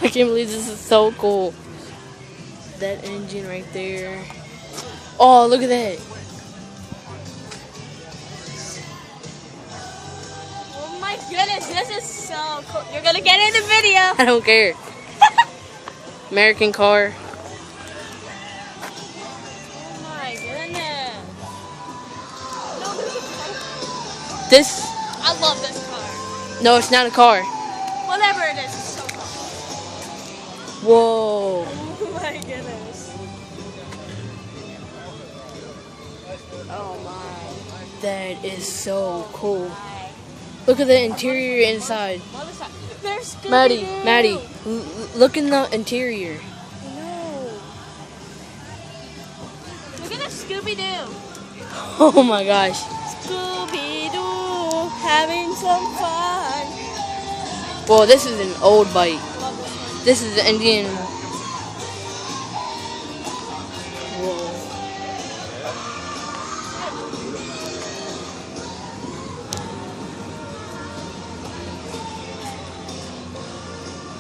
I can't believe this is so cool. That engine right there. Oh, look at that. Oh my goodness, this is so cool. You're gonna get in the video. I don't care. American car. Oh my goodness. No, there's a car. This, I love this car. no, it's not a car. Whatever it is, it's so cool. Whoa. Oh my goodness. Oh my. That is so cool. Look at the interior inside. What is that? There's Scooby-Doo. Maddie, look in the interior. No. Look at the Scooby-Doo. Oh my gosh. Scooby-Doo, having some fun. Well, this is an old bike. Love this one. This is the Indian. Whoa.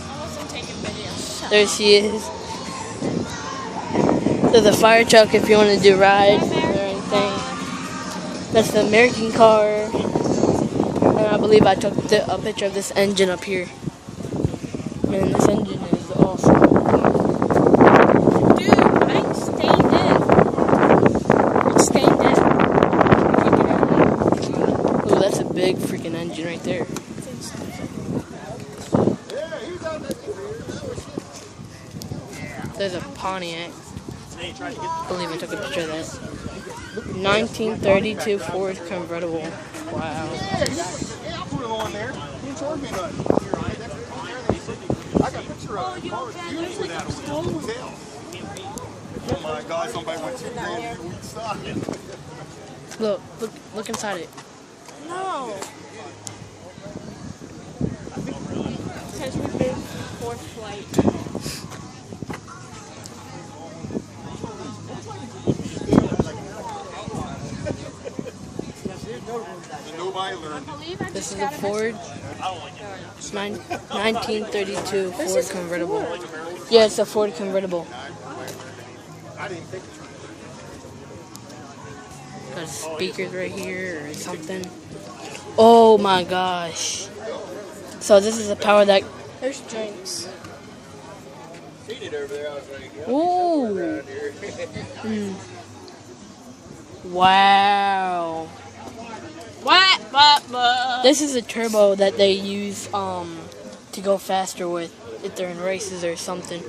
I wasn't taking videos. There she is. There's a fire truck if you want to do rides or anything. That's the American car. And I believe I took a picture of this engine up here. Man, this engine is awesome. Dude, I'm staying in. I'm staying in. Ooh, that's a big freaking engine right there. There's a Pontiac. I believe I took a picture of that. 1932 Ford convertible. Wow. Yeah, I'll put it on there. You charge me nothing. I got a picture of it. Oh my God, somebody went too crazy. We stopped. Look inside it. No. Because we've been fourth flight. Nobody learned. This is a Ford 1932 Ford convertible. Yeah, it's a Ford convertible. I didn't think Got speakers right here or something. Oh my gosh. So this is a power deck. There's drinks. Ooh. Wow. What? This is a turbo that they use to go faster with if they're in races or something.